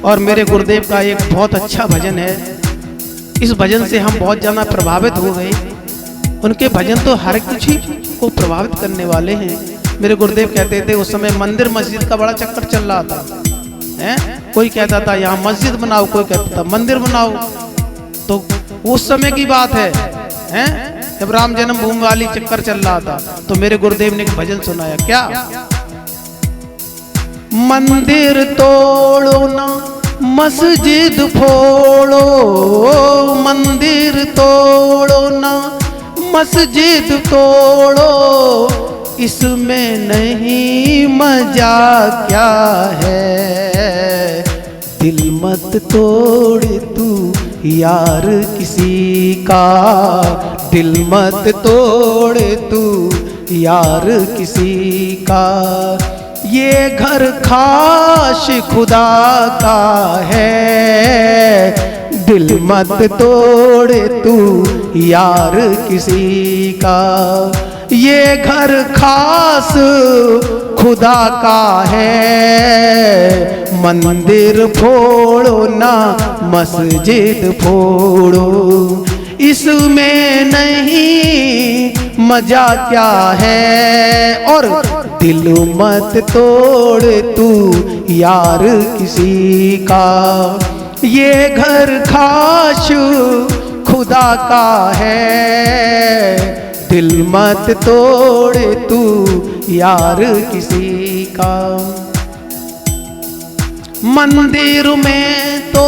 और मेरे गुरुदेव का एक बहुत अच्छा भजन है। इस भजन से हम बहुत ज़्यादा प्रभावित हो गए। उनके भजन तो हर किसी को प्रभावित करने वाले हैं। मेरे गुरुदेव कहते थे उस समय मंदिर मस्जिद का बड़ा चक्कर चल रहा था, हैं? कोई कहता था यहाँ मस्जिद बनाओ, कोई कहता था मंदिर बनाओ। तो उस समय की बात है, हैं? जब राम जन्मभूमि वाली चक्कर चल रहा था, तो मेरे गुरुदेव ने एक भजन सुनाया। क्या? मंदिर तोड़ो ना मस्जिद फोड़ो, मंदिर तोड़ो ना मस्जिद तोड़ो, इसमें नहीं मजा क्या है। दिल मत तोड़ तू यार किसी का, दिल मत तोड़ तू यार किसी का। ये घर खास खुदा का है, दिल मत तोड़ तू यार किसी का। ये घर खास खुदा का है, मंदिर फोड़ो ना मस्जिद फोड़ो, इसमें नहीं मजा क्या है। और दिल मत तोड़ तू यार किसी का, ये घर खास खुदा का है, दिल मत तोड़ तू यार किसी का। मंदिर में तो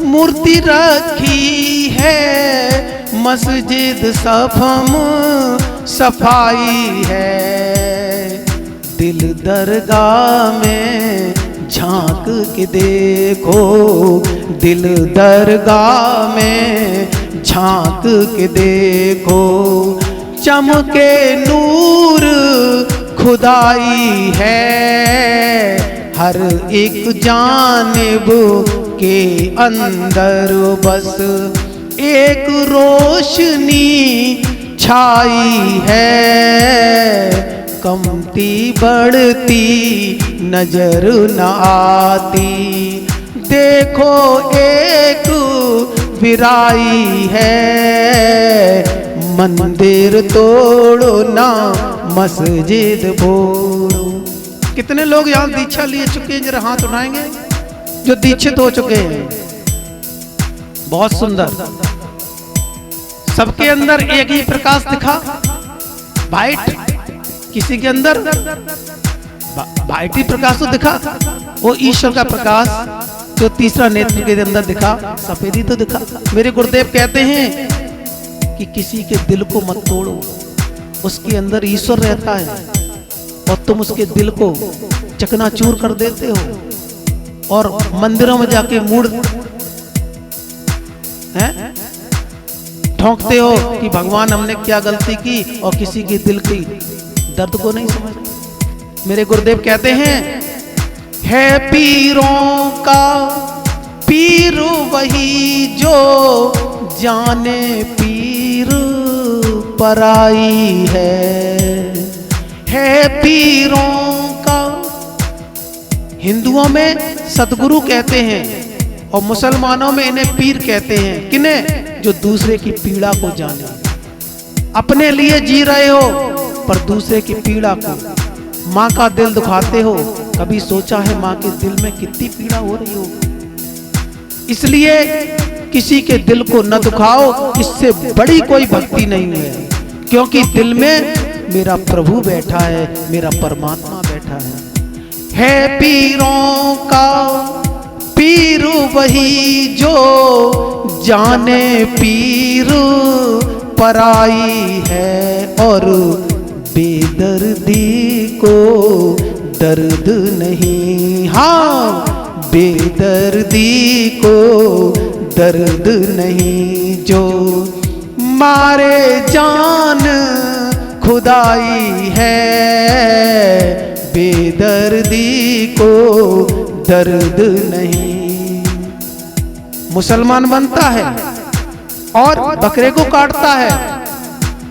मूर्ति रखी है, मस्जिद सफम सफाई है। दिल दरगाह में झांक के देखो, दिल दरगाह में झांक के देखो, चमके नूर खुदाई है। हर एक जानिब के अंदर बस एक रोशनी छाई है। कमती बढ़ती नजर न आती, देखो एक विराई है। मंदिर तोड़ो ना मस्जिद फोड़ो। कितने लोग यहाँ दीक्षा लिए चुके हैं? जरा हाथ उठाएंगे जो दीक्षित हो चुके हैं। बहुत सुंदर। सबके अंदर एक ही प्रकाश दिखा, वाइट। किसी के अंदर वाइट ही प्रकाश तो दिखा, वो ईश्वर का प्रकाश जो तीसरा नेत्र के अंदर दिखा, सफेद ही तो दिखा। मेरे गुरुदेव कहते हैं कि किसी के दिल को मत तोड़ो, उसके अंदर ईश्वर रहता है और तुम उसके दिल को चकनाचूर कर देते हो और मंदिरों में जाके मूड ठोंकते हो कि भगवान हमने क्या गलती की, और किसी के दिल की दर्द को नहीं समझ। मेरे गुरुदेव कहते हैं, है पीरों का पीर वही जो जाने पीर पराई है पीरों का। हिंदुओं में सतगुरु कहते हैं और मुसलमानों में इन्हें पीर कहते हैं। किन्हें? जो दूसरे की पीड़ा को जाने। अपने लिए जी रहे हो पर दूसरे की पीड़ा को। माँ का दिल दुखाते हो, कभी सोचा है माँ के दिल में कितनी पीड़ा हो रही हो? इसलिए किसी के दिल को न दुखाओ, इससे बड़ी कोई भक्ति नहीं है। क्योंकि दिल में मेरा प्रभु बैठा है, मेरा परमात्मा बैठा है पीरों का पीर वही जो जाने पीर पराई है। और बेदर्दी को दर्द नहीं, हाँ बेदर्दी को दर्द नहीं। जो मारे जान खुदाई है, बेदर्दी को दर्द नहीं। मुसलमान बनता है और बकरे को काटता है,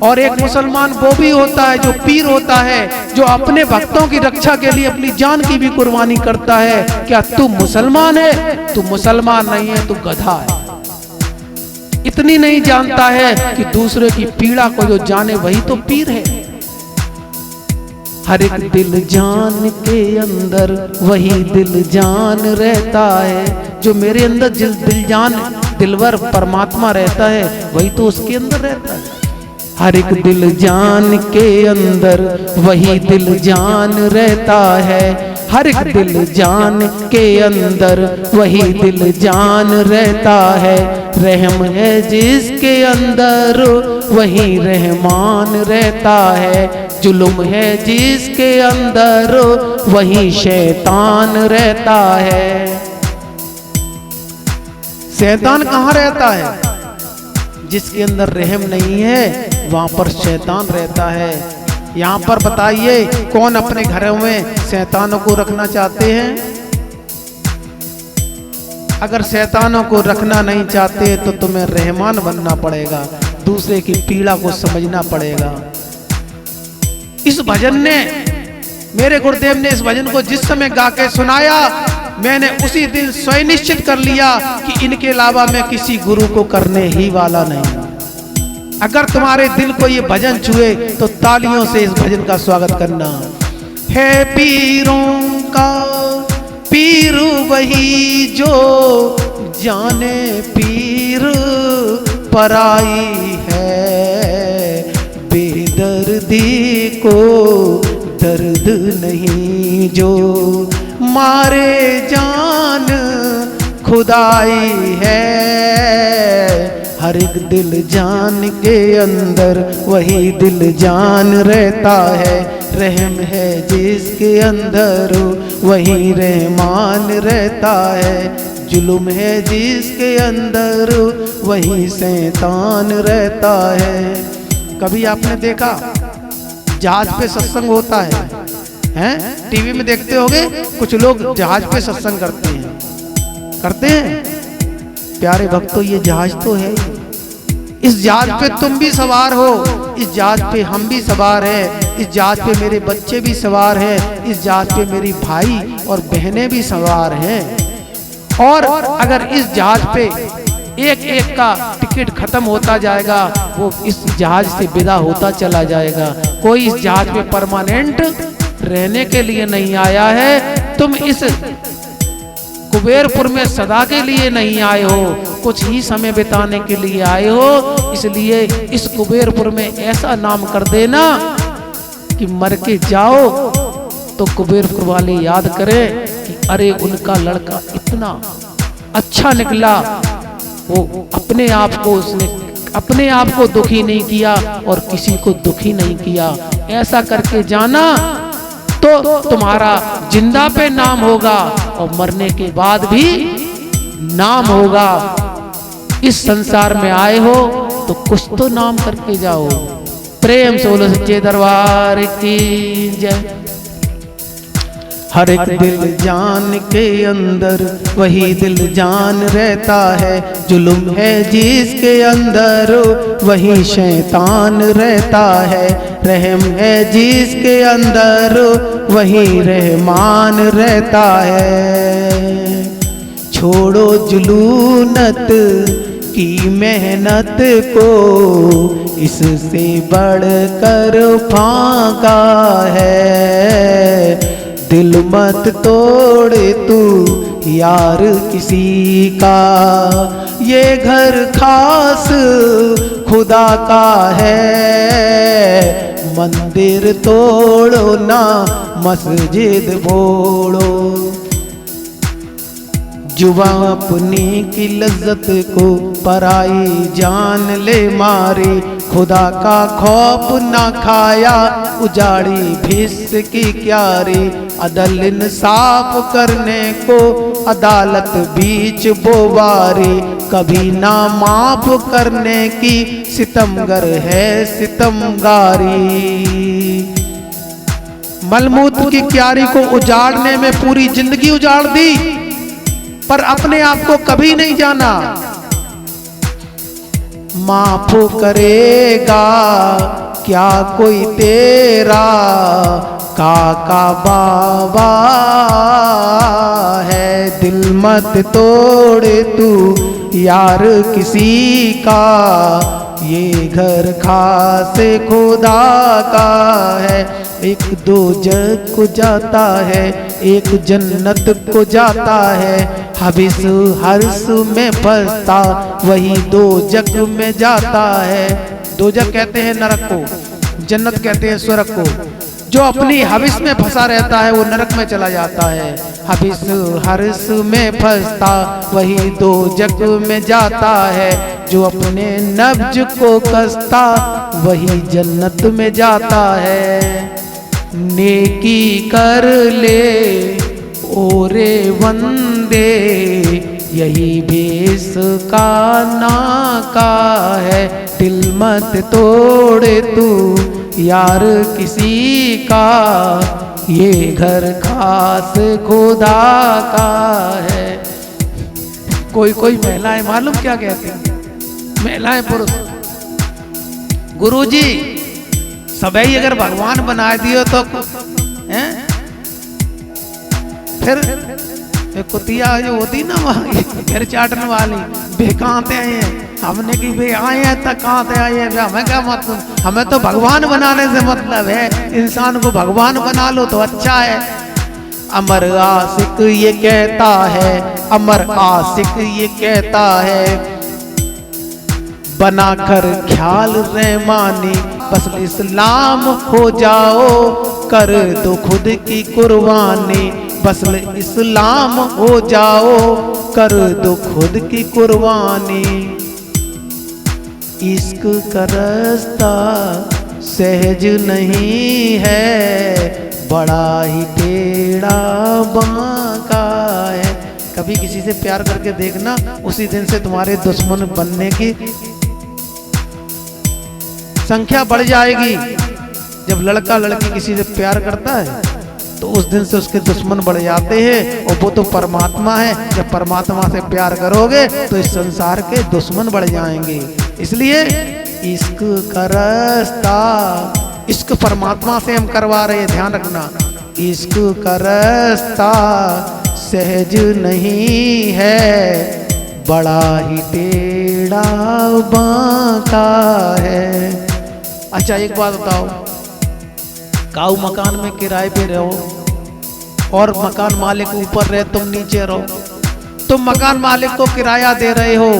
और एक मुसलमान वो भी होता है जो पीर होता है, जो अपने भक्तों की रक्षा के लिए अपनी जान की भी कुर्बानी करता है। क्या तू मुसलमान है? तू मुसलमान नहीं है, तू गधा है। इतनी नहीं जानता है कि दूसरे की पीड़ा को जो जाने वही तो पीर है। हर एक दिल जान के अंदर वही दिल जान रहता है। जो मेरे अंदर दिल जान दिलवर परमात्मा रहता है वही तो उसके अंदर रहता है। हर एक दिल जान के अंदर वही दिल जान रहता है। हर एक दिल जान के अंदर वही दिल जान रहता है। रहम है जिसके अंदर वही रहमान रहता है। जुल्म है जिसके अंदर वही शैतान रहता है। शैतान कहाँ रहता है? जिसके अंदर रहम नहीं है वहां पर शैतान रहता है। यहाँ पर बताइए कौन अपने घरों में शैतानों को रखना चाहते हैं? अगर शैतानों को रखना नहीं चाहते तो तुम्हें रहमान बनना पड़ेगा, दूसरे की पीड़ा को समझना पड़ेगा। इस भजन ने, मेरे गुरुदेव ने इस भजन को जिस समय गा के सुनाया, मैंने उसी दिन स्वयं निश्चित कर लिया कि इनके अलावा मैं किसी गुरु को करने ही वाला नहीं। अगर तुम्हारे दिल को ये भजन छुए तो तालियों से इस भजन का स्वागत करना। है पीरों का पीर वही जो जाने पीर पराई है। बेदर्दी को दर्द नहीं जो मारे जान खुदाई है। हर एक दिल जान के अंदर वही दिल जान रहता है। रहम है जिसके अंदर वही रहमान रहता है। जुल्म है जिसके अंदर वही शैतान रहता है। कभी आपने देखा जहाज पे सत्संग होता है, हैं? टीवी में देखते होंगे कुछ लोग जहाज पे सत्संग करते हैं। प्यारे भक्तों, ये जहाज तो है। इस जहाज पे तुम भी सवार हो, इस जहाज पे हम भी सवार हैं, इस जहाज पे मेरे बच्चे भी सवार हैं, इस जहाज पे मेरी भाई और बहनें भी सवार हैं। और अगर इस जहाज पे एक एक का टिकट खत्म होता जाएगा, वो इस जहाज से विदा होता चला जाएगा। कोई इस जहाज पे परमानेंट रहने के लिए नहीं आया है। तुम इस कुबेरपुर में सदा के लिए नहीं आए हो, कुछ ही समय बिताने के लिए आए हो। इसलिए इस कुबेरपुर में ऐसा नाम कर देना कि मर के जाओ तो कुबेरपुर वाले याद करें कि अरे उनका लड़का इतना अच्छा निकला। वो अपने आप को उसने अपने आप को दुखी नहीं किया और किसी को दुखी नहीं किया। ऐसा करके जाना तो तुम्हारा जिंदा पे नाम होगा और मरने के बाद भी नाम होगा। इस संसार में आए हो तो कुछ तो नाम करके जाओ। प्रेम से बोलो सच्चे दरबार की जय। हर एक दिल जान के अंदर वही दिल जान रहता है। जुल्म है जिसके अंदर वही शैतान रहता है। रहम है जिसके अंदर वही रहमान रहता है। छोड़ो जुलूनत की मेहनत को, इससे बढ़कर फाका है। दिल मत तोड़े तू यार किसी का, ये घर खास खुदा का है। मंदिर तोड़ो ना मस्जिद बोलो, जुबां अपनी की लज्जत को पराई जान ले मारी। खुदा का खौफ ना खाया उजाड़ी भिस की क्यारी। अदल इंसाफ करने को अदालत बीच बोवारी। कभी ना माफ करने की सितमगर है सितमगारी। मलमूत्र की क्यारी को उजाड़ने में पूरी जिंदगी उजाड़ दी, पर अपने आप को कभी नहीं जाना। माफ करेगा क्या कोई तेरा काका बाबा है, दिल मत तोड़ तू यार किसी का, ये घर खास खुदा का है। एक दो जग को जाता है, एक जन्नत को जाता है, हबिस हर्ष में फंसता वही दो जग में जाता है। दो जग कहते हैं नरक को, जन्नत कहते हैं स्वर्ग को। जो अपनी हविस में फंसा रहता है वो नरक में चला जाता है, हविस हर्ष में फंसता वही दो जग में जाता है। जो अपने नब्ज को कसता वही जन्नत में जाता है। नेकी कर ले ओरे वंदे, यही भेस का नाका है। दिल मत तोड़ तू यार किसी का, ये घर खास खुदा का है। कोई कोई महिलाएं मालूम क्या कहती हैं, महिलाएं पुरुष, गुरुजी सभी अगर भगवान बना दियो तो हैं, फिर कुतिया जो होती ना वहाँ घर चाटने वाली, बे कहाँ से आए हैं, हमने की बे आए हैं तक कहाँ से आए हैं, हमें क्या मतलब, हमें तो भगवान बनाने से मतलब है, इंसान को भगवान बना लो तो अच्छा है। अमर आशिक ये कहता है, अमर आशिक ये कहता है, बनाकर ख्याल रहमानी बस इस्लाम हो जाओ, कर दो खुद की कुर्बानी बस इस्लाम हो जाओ, कर दो खुद की कुर्बानी। इश्क का रास्ता सहज नहीं है, बड़ा ही टेढ़ा बांका है। कभी किसी से प्यार करके देखना, उसी दिन से तुम्हारे दुश्मन बनने की संख्या बढ़ जाएगी। जब लड़का लड़की किसी से प्यार करता है तो उस दिन से उसके दुश्मन बढ़ जाते हैं, और वो तो परमात्मा है। जब परमात्मा से प्यार करोगे तो इस संसार के दुश्मन बढ़ जाएंगे। इसलिए इश्क का रास्ता, इश्क परमात्मा से हम करवा रहे हैं, ध्यान रखना। इश्क का रास्ता सहज नहीं है, बड़ा ही टेढ़ा बांका है। अच्छा एक बात बताओ, काऊ मकान में किराए पे रहो और मकान मालिक ऊपर रहे, तुम नीचे रहो, तुम मकान मालिक को किराया दे रहे हो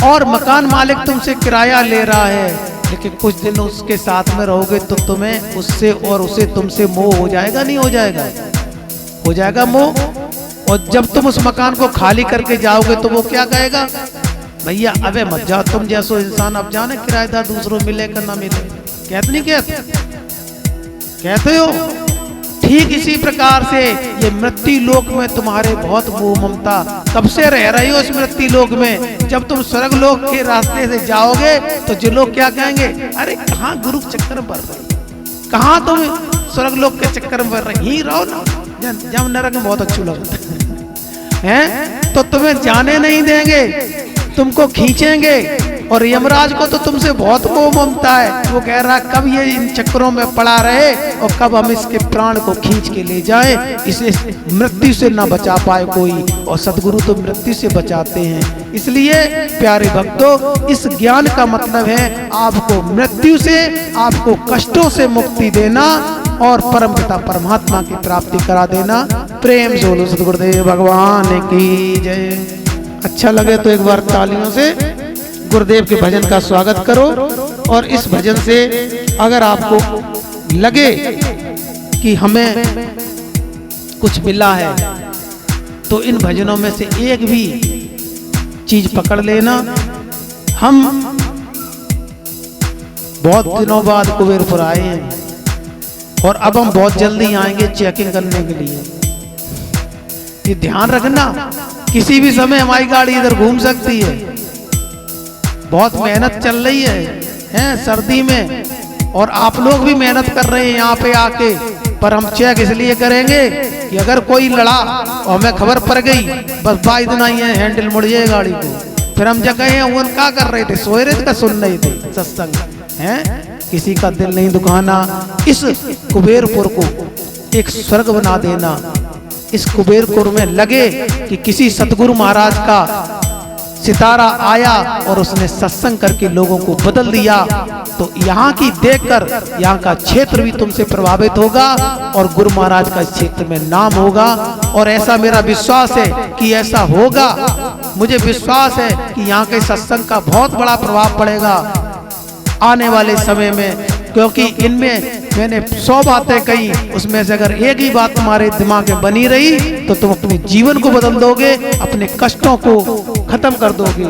और मकान मालिक तुमसे किराया ले रहा है, लेकिन कुछ दिन उसके साथ में रहोगे तो तुम्हें उससे और उसे तुमसे मोह हो जाएगा, नहीं हो जाएगा? हो जाएगा मोह। और जब तुम उस मकान को खाली करके जाओगे तो वो क्या कहेगा, भैया अबे मत जाओ, तुम जैसो इंसान अब जाने किराएदार दूसरों मिलेगा ना मिले, कहते नहीं कहते हो। ठीक इसी प्रकार से ये मृत्यु लोक में तुम्हारे बहुत मोह ममता, कब से रह रही हो इस मृत्यु लोक में। जब तुम स्वर्ग लोक के रास्ते से जाओगे तो जो लोग क्या कहेंगे, अरे कहाँ गुरु के चक्कर में पड़ रहे, कहाँ तुम स्वर्ग लोक के चक्कर में पड़ रहे, ही रहो ना, जब नरक में बहुत अच्छा लगता है। तो तुम्हें जाने नहीं देंगे, तुमको खींचेंगे। और यमराज को तो तुमसे बहुत मोह ममता है, वो कह रहा कब ये इन चक्करों में पड़ा रहे और कब हम इसके प्राण को खींच के ले जाएं, इसे मृत्यु से ना बचा पाए कोई। और सदगुरु तो मृत्यु से बचाते हैं। इसलिए प्यारे भक्तों, इस ज्ञान का मतलब है आपको मृत्यु से, आपको कष्टों से मुक्ति देना और परमपिता परमात्मा की प्राप्ति करा देना। प्रेम से बोलो सदगुरुदेव भगवान की जय। अच्छा लगे तो एक बार तालियों से गुरुदेव के भजन का स्वागत करो। और इस भजन से अगर आपको लगे कि हमें कुछ मिला है तो इन भजनों में से एक भी चीज पकड़ लेना। हम बहुत दिनों बाद कुबेरपुर आए हैं और अब हम बहुत जल्दी आएंगे चेकिंग करने के लिए। ये ध्यान रखना, किसी भी समय हमारी गाड़ी इधर घूम सकती है। बहुत मेहनत चल रही है सर्दी में, और आप लोग भी मेहनत कर रहे हैं यहाँ पे आके। पर हम चेक इसलिए करेंगे कि अगर कोई लड़ा और हमें खबर पड़ गई, बस बाई दिन आई है हैंडल मुड़ जाए गाड़ी को। फिर हम जगह हैं वो क्या कर रहे थे, सोए रहे थे, सुन रहे थे सत्संग हैं। किसी का दिल नहीं दुखाना। इस कुबेरपुर को एक स्वर्ग बना देना। इस कुबेरपुर में लगे कि किसी सतगुरु महाराज का सितारा आया और उसने सत्संग करके लोगों को बदल दिया, तो यहाँ की देखकर यहाँ का क्षेत्र भी तुमसे प्रभावित होगा और गुरु महाराज का इस क्षेत्र में नाम होगा। और ऐसा मेरा विश्वास है कि ऐसा होगा। मुझे विश्वास है कि यहाँ के सत्संग का बहुत बड़ा प्रभाव पड़ेगा आने वाले समय में, क्योंकि इनमें मैंने 100 बातें कही, उसमें से अगर एक ही बात तुम्हारे दिमाग में बनी रही तो तुम अपने जीवन को बदल दोगे, अपने कष्टों को खत्म कर दोगे।